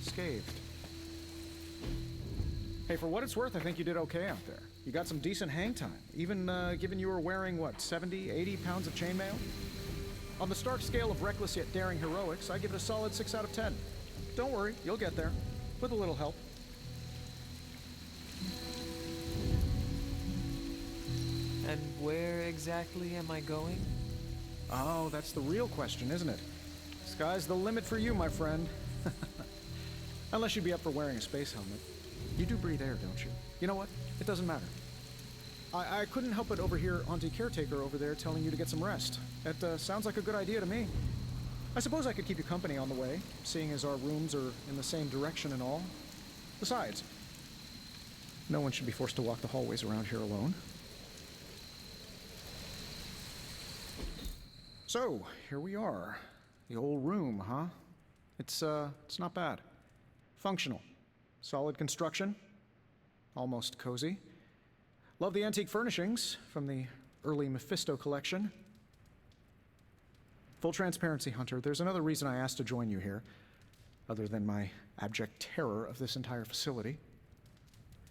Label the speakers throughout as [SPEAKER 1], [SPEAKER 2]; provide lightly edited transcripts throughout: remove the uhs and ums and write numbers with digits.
[SPEAKER 1] unscathed. Hey, for what it's worth, I think you did okay out there. You got some decent hang time, even given you were wearing, what, 70, 80 pounds of chainmail? On the Stark scale of reckless yet daring heroics, I give it a solid 6 out of 10. Don't worry, you'll get there, with a little help.
[SPEAKER 2] And where exactly am I going?
[SPEAKER 1] Oh, that's the real question, isn't it? Sky's the limit for you, my friend. Unless you'd be up for wearing a space helmet. You do breathe air, don't you? You know what? It doesn't matter. I couldn't help but overhear Auntie Caretaker over there telling you to get some rest. That sounds like a good idea to me. I suppose I could keep you company on the way, seeing as our rooms are in the same direction and all. Besides, no one should be forced to walk the hallways around here alone. So, here we are. The old room, huh? It's not bad. Functional. Solid construction. Almost cozy. Love the antique furnishings from the early Mephisto collection. Full transparency, Hunter, there's another reason I asked to join you here, other than my abject terror of this entire facility.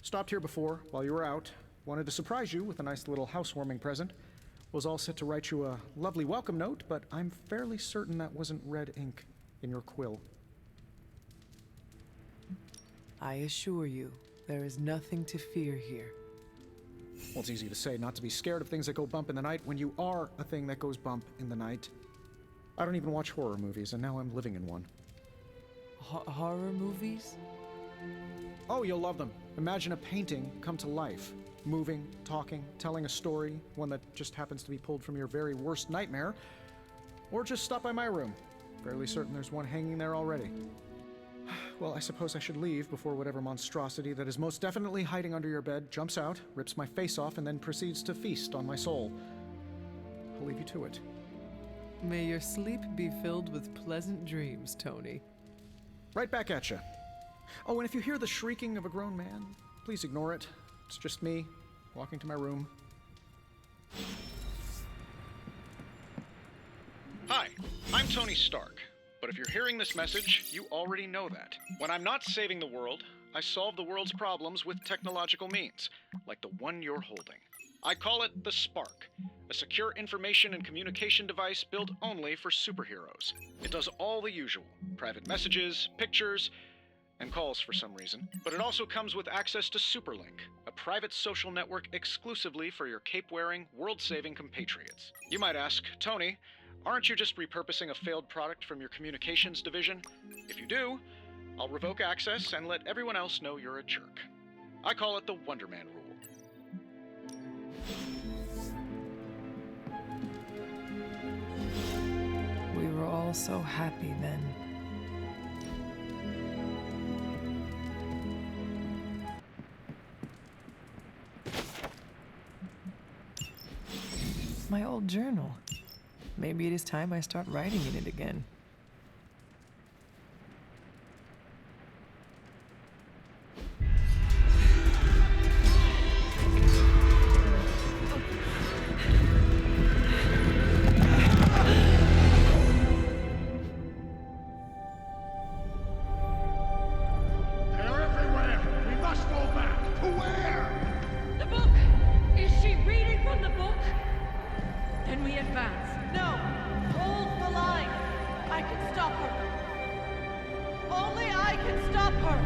[SPEAKER 1] Stopped here before, while you were out. Wanted to surprise you with a nice little housewarming present. Was all set to write you a lovely welcome note, but I'm fairly certain that wasn't red ink in your quill.
[SPEAKER 2] I assure you, there is nothing to fear here.
[SPEAKER 1] Well, it's easy to say not to be scared of things that go bump in the night when you are a thing that goes bump in the night. I don't even watch horror movies, and now I'm living in one.
[SPEAKER 2] Horror movies?
[SPEAKER 1] Oh, you'll love them. Imagine a painting come to life. Moving, talking, telling a story, one that just happens to be pulled from your very worst nightmare. Or just stop by my room. Fairly certain there's one hanging there already. Well, I suppose I should leave before whatever monstrosity that is most definitely hiding under your bed jumps out, rips my face off, and then proceeds to feast on my soul. I'll leave you to it.
[SPEAKER 2] May your sleep be filled with pleasant dreams, Tony.
[SPEAKER 1] Right back at you. Oh, and if you hear the shrieking of a grown man, please ignore it. It's just me, walking to my room. Hi, I'm Tony Stark. But if you're hearing this message, you already know that. When I'm not saving the world, I solve the world's problems with technological means, like the one you're holding. I call it the Spark, a secure information and communication device built only for superheroes. It does all the usual, private messages, pictures, and calls for some reason. But it also comes with access to Superlink, a private social network exclusively for your cape-wearing, world-saving compatriots. You might ask, Tony, aren't you just repurposing a failed product from your communications division? If you do, I'll revoke access and let everyone else know you're a jerk. I call it the Wonder Man rule.
[SPEAKER 2] We were all so happy then. My old journal. Maybe it is time I start writing in it again.
[SPEAKER 3] They're everywhere! We must go back! To where?
[SPEAKER 4] The book! Is she reading from the book? Then we advance. No! Hold the line! I can stop her! Only I can stop her!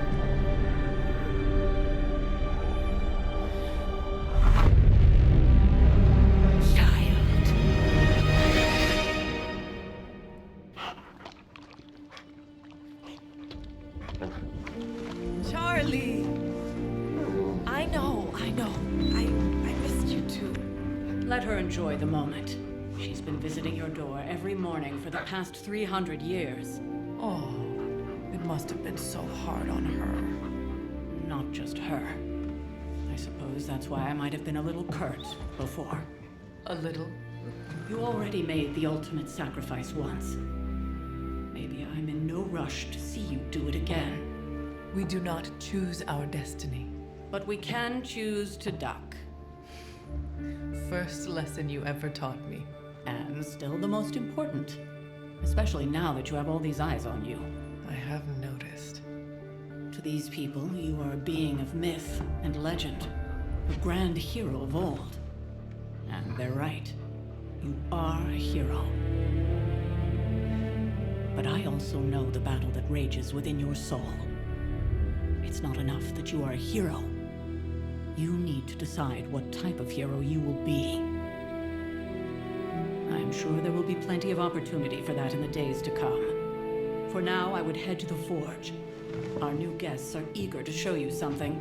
[SPEAKER 2] Charlie! I know. I missed you too.
[SPEAKER 5] Let her enjoy the moment. She's been visiting your door every morning for the past 300 years.
[SPEAKER 2] Oh, it must have been so hard on her.
[SPEAKER 5] Not just her. I suppose that's why I might have been a little curt before.
[SPEAKER 2] A little?
[SPEAKER 5] You already made the ultimate sacrifice once. Maybe I'm in no rush to see you do it again.
[SPEAKER 2] We do not choose our destiny.
[SPEAKER 5] But we can choose to duck.
[SPEAKER 2] First lesson you ever taught me.
[SPEAKER 5] And still the most important. Especially now that you have all these eyes on you.
[SPEAKER 2] I have noticed.
[SPEAKER 5] To these people, you are a being of myth and legend, a grand hero of old. And they're right. You are a hero. But I also know the battle that rages within your soul. It's not enough that you are a hero. You need to decide what type of hero you will be. I'm sure there will be plenty of opportunity for that in the days to come. For now, I would head to the Forge. Our new guests are eager to show you something.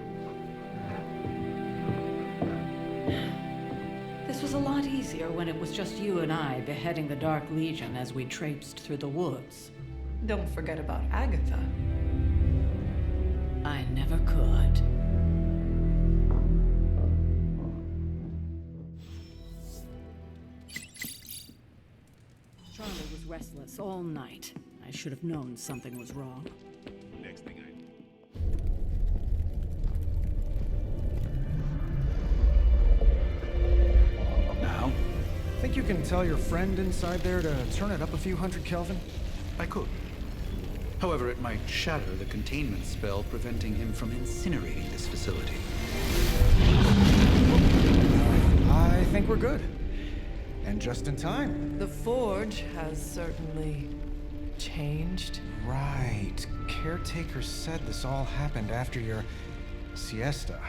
[SPEAKER 5] This was a lot easier when it was just you and I beheading the Dark Legion as we traipsed through the woods.
[SPEAKER 2] Don't forget about Agatha.
[SPEAKER 5] I never could. Charlie was restless all night. I should have known something was wrong.
[SPEAKER 3] Next thing I
[SPEAKER 6] Now?
[SPEAKER 7] Think you can tell your friend inside there to turn it up a few hundred Kelvin?
[SPEAKER 6] I could. However, it might shatter the containment spell preventing him from incinerating this facility.
[SPEAKER 7] I think we're good. And just in time.
[SPEAKER 2] The Forge has certainly changed.
[SPEAKER 7] Right. Caretaker said this all happened after your siesta.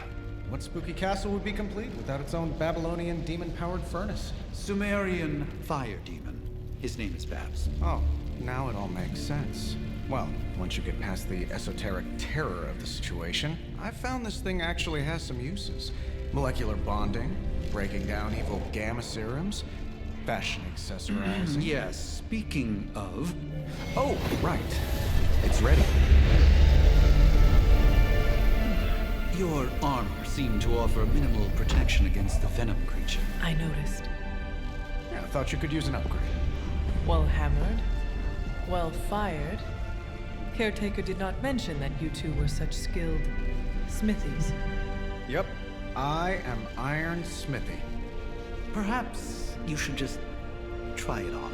[SPEAKER 7] What spooky castle would be complete without its own Babylonian demon-powered furnace?
[SPEAKER 6] Sumerian fire demon. His name is Babs.
[SPEAKER 7] Oh, now it all makes sense. Well, once you get past the esoteric terror of the situation, I've found this thing actually has some uses. Molecular bonding, breaking down evil gamma serums, fashion accessorizing.
[SPEAKER 6] Yes, speaking of...
[SPEAKER 7] Oh, right. It's ready.
[SPEAKER 6] Your armor seemed to offer minimal protection against the venom creature.
[SPEAKER 2] I noticed.
[SPEAKER 7] Yeah, I thought you could use an upgrade.
[SPEAKER 2] Well hammered, well fired. Caretaker did not mention that you two were such skilled smithies.
[SPEAKER 7] Yep, I am Iron Smithy.
[SPEAKER 6] Perhaps you should just try it on.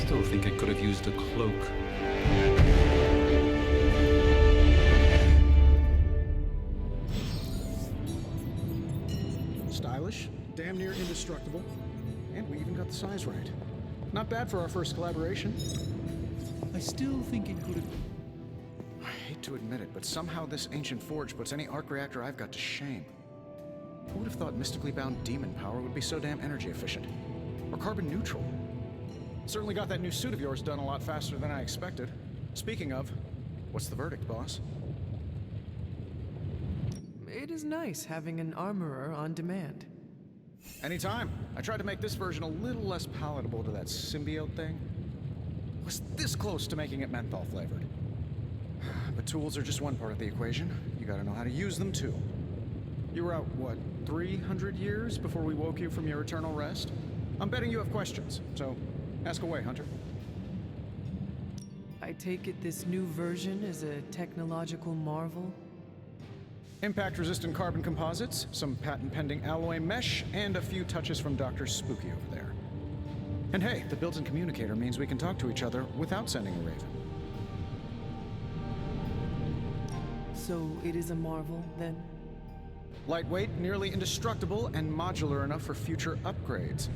[SPEAKER 6] Still think I could have used a cloak.
[SPEAKER 1] Stylish, damn near indestructible, and we even got the size right. Not bad for our first collaboration.
[SPEAKER 6] I still think it could have...
[SPEAKER 1] I hate to admit it, but somehow this ancient forge puts any arc reactor I've got to shame. Who would have thought mystically bound demon power would be so damn energy efficient? Or carbon neutral? Certainly got that new suit of yours done a lot faster than I expected. Speaking of, what's the verdict, boss?
[SPEAKER 2] It is nice having an armorer on demand.
[SPEAKER 1] Anytime. I tried to make this version a little less palatable to that symbiote thing. Was this close to making it menthol flavored. But tools are just one part of the equation. You gotta know how to use them too. You were out, what, 300 years before we woke you from your eternal rest? I'm betting you have questions, so ask away, Hunter.
[SPEAKER 2] I take it this new version is a technological marvel?
[SPEAKER 1] Impact-resistant carbon composites, some patent-pending alloy mesh, and a few touches from Dr. Spooky over there. And hey, the built-in communicator means we can talk to each other without sending a raven.
[SPEAKER 2] So it is a marvel, then?
[SPEAKER 1] Lightweight, nearly indestructible, and modular enough for future upgrades.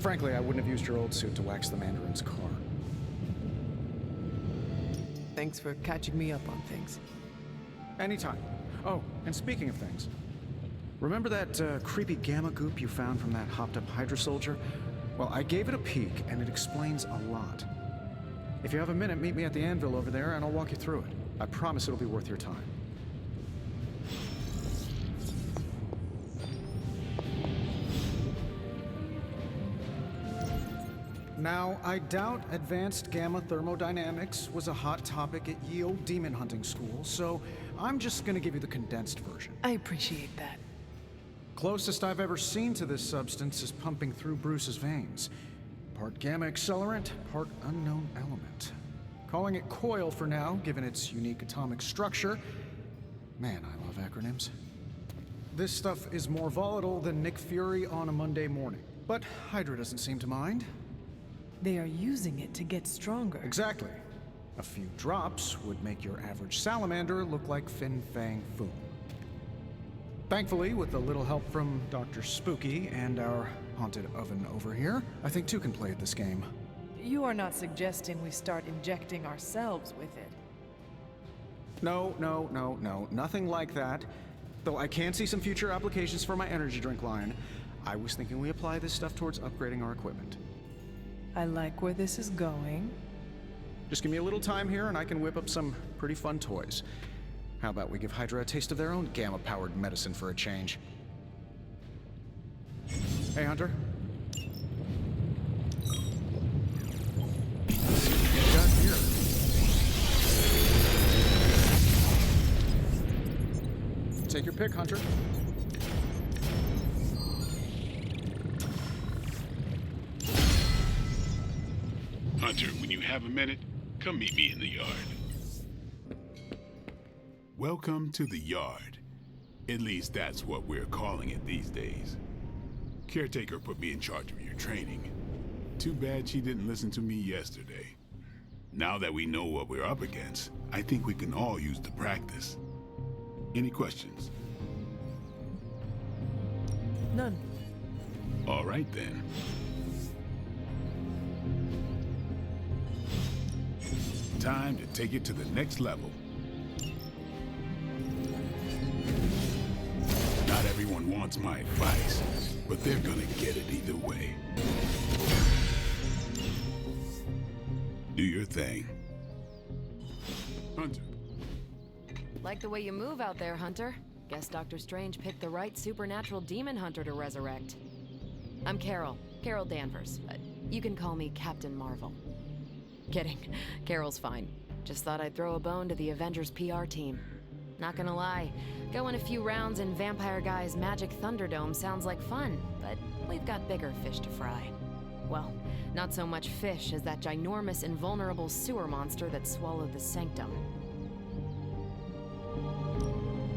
[SPEAKER 1] Frankly, I wouldn't have used your old suit to wax the Mandarin's car.
[SPEAKER 2] Thanks for catching me up on things.
[SPEAKER 1] Anytime. Oh, and speaking of things, remember that creepy gamma goop you found from that hopped-up Hydra soldier? Well, I gave it a peek, and it explains a lot. If you have a minute, meet me at the anvil over there, and I'll walk you through it. I promise it'll be worth your time. Now, I doubt advanced gamma thermodynamics was a hot topic at ye old demon hunting school, so I'm just gonna give you the condensed version.
[SPEAKER 2] I appreciate that.
[SPEAKER 1] Closest I've ever seen to this substance is pumping through Bruce's veins. Part gamma accelerant, part unknown element. Calling it coil for now, given its unique atomic structure.
[SPEAKER 7] Man, I love acronyms. This stuff is more volatile than Nick Fury on a Monday morning. But Hydra doesn't seem to mind.
[SPEAKER 2] They are using it to get stronger.
[SPEAKER 7] Exactly. A few drops would make your average salamander look like Fin Fang Foom. Thankfully, with a little help from Dr. Spooky and our haunted oven over here, I think two can play at this game.
[SPEAKER 2] You are not suggesting we start injecting ourselves with it.
[SPEAKER 7] No, nothing like that. Though I can see some future applications for my energy drink line. I was thinking we apply this stuff towards upgrading our equipment.
[SPEAKER 2] I like where this is going.
[SPEAKER 7] Just give me a little time here and I can whip up some pretty fun toys. How about we give Hydra a taste of their own gamma-powered medicine for a change? Hey, Hunter. What you got here? Take your pick, Hunter.
[SPEAKER 3] Hunter, when you have a minute, come meet me in the yard. Welcome to the yard. At least that's what we're calling it these days. Caretaker put me in charge of your training. Too bad she didn't listen to me yesterday. Now that we know what we're up against, I think we can all use the practice. Any questions?
[SPEAKER 2] None.
[SPEAKER 3] All right then. Time to take it to the next level. Not everyone wants my advice, but they're gonna get it either way. Do your thing. Hunter.
[SPEAKER 8] Like the way you move out there, Hunter. Guess Dr. Strange picked the right supernatural demon hunter to resurrect. I'm Carol Danvers, but you can call me Captain Marvel. Kidding, Carol's fine. Just thought I'd throw a bone to the Avengers PR team. Not gonna lie, going a few rounds in Vampire Guy's Magic Thunderdome sounds like fun, but we've got bigger fish to fry. Well, not so much fish as that ginormous invulnerable sewer monster that swallowed the Sanctum.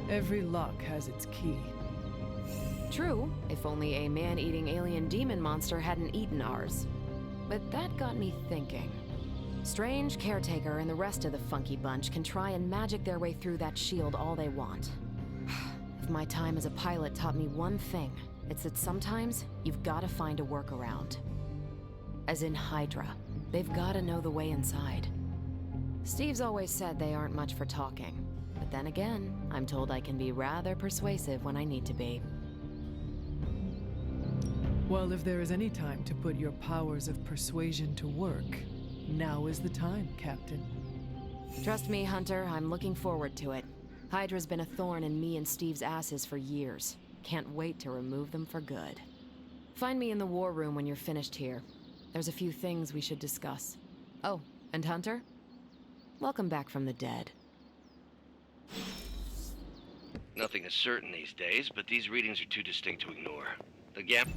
[SPEAKER 2] Every lock has its key.
[SPEAKER 8] True, if only a man-eating alien demon monster hadn't eaten ours. But that got me thinking. Strange, Caretaker, and the rest of the funky bunch can try and magic their way through that shield all they want. If my time as a pilot taught me one thing, it's that sometimes you've gotta find a workaround. As in Hydra, they've gotta know the way inside. Steve's always said they aren't much for talking. But then again, I'm told I can be rather persuasive when I need to be.
[SPEAKER 2] Well, if there is any time to put your powers of persuasion to work, now is the time, Captain.
[SPEAKER 8] Trust me, Hunter, I'm looking forward to it. Hydra's been a thorn in me and Steve's asses for years. Can't wait to remove them for good. Find me in the war room when you're finished here. There's a few things we should discuss. Oh, and Hunter? Welcome back from the dead.
[SPEAKER 9] Nothing is certain these days, but these readings are too distinct to ignore. The gamma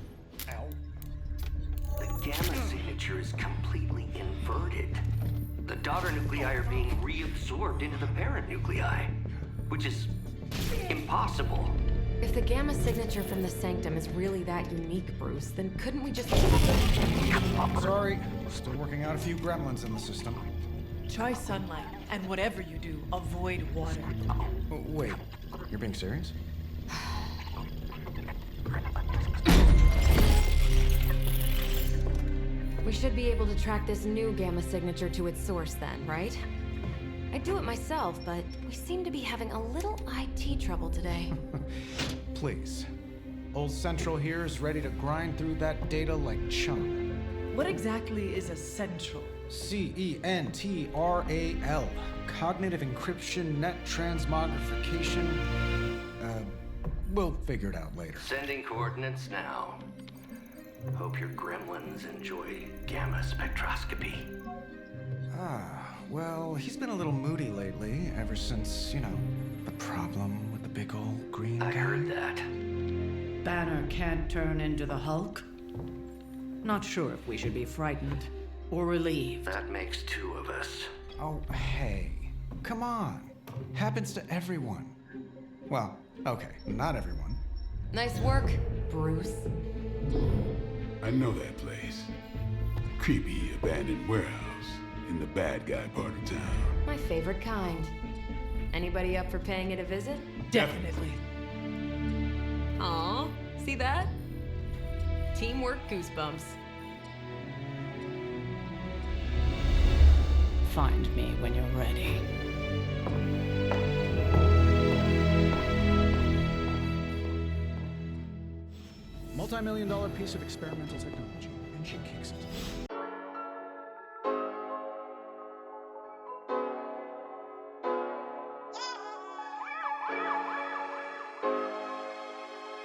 [SPEAKER 9] signature is completely inverted. The daughter nuclei are being reabsorbed into the parent nuclei, which is impossible.
[SPEAKER 8] If the gamma signature from the Sanctum is really that unique, Bruce, then couldn't we just...
[SPEAKER 7] Sorry, still working out a few gremlins in the system.
[SPEAKER 2] Try sunlight, and whatever you do, avoid water.
[SPEAKER 7] Oh, wait, you're being serious?
[SPEAKER 8] We should be able to track this new gamma signature to its source then, right? I'd do it myself, but we seem to be having a little IT trouble today.
[SPEAKER 7] Please. Old Central here is ready to grind through that data like chum.
[SPEAKER 2] What exactly is a central?
[SPEAKER 7] CENTRAL. Cognitive encryption, net transmogrification. We'll figure it out later.
[SPEAKER 9] Sending coordinates now. Hope your gremlins enjoy gamma spectroscopy.
[SPEAKER 7] Well, he's been a little moody lately, ever since, the problem with the big old green guy.
[SPEAKER 9] I heard that.
[SPEAKER 5] Banner can't turn into the Hulk? Not sure if we should be frightened or relieved.
[SPEAKER 9] That makes two of us.
[SPEAKER 7] Oh, hey. Come on. Happens to everyone. Well, okay, not everyone.
[SPEAKER 8] Nice work, Bruce.
[SPEAKER 3] I know that place. Creepy abandoned warehouse in the bad guy part of town.
[SPEAKER 8] My favorite kind. Anybody up for paying it a visit?
[SPEAKER 2] Definitely.
[SPEAKER 8] Aw, see that? Teamwork goosebumps.
[SPEAKER 5] Find me when you're ready.
[SPEAKER 10] Multi-million-dollar piece of experimental technology, and she kicks it.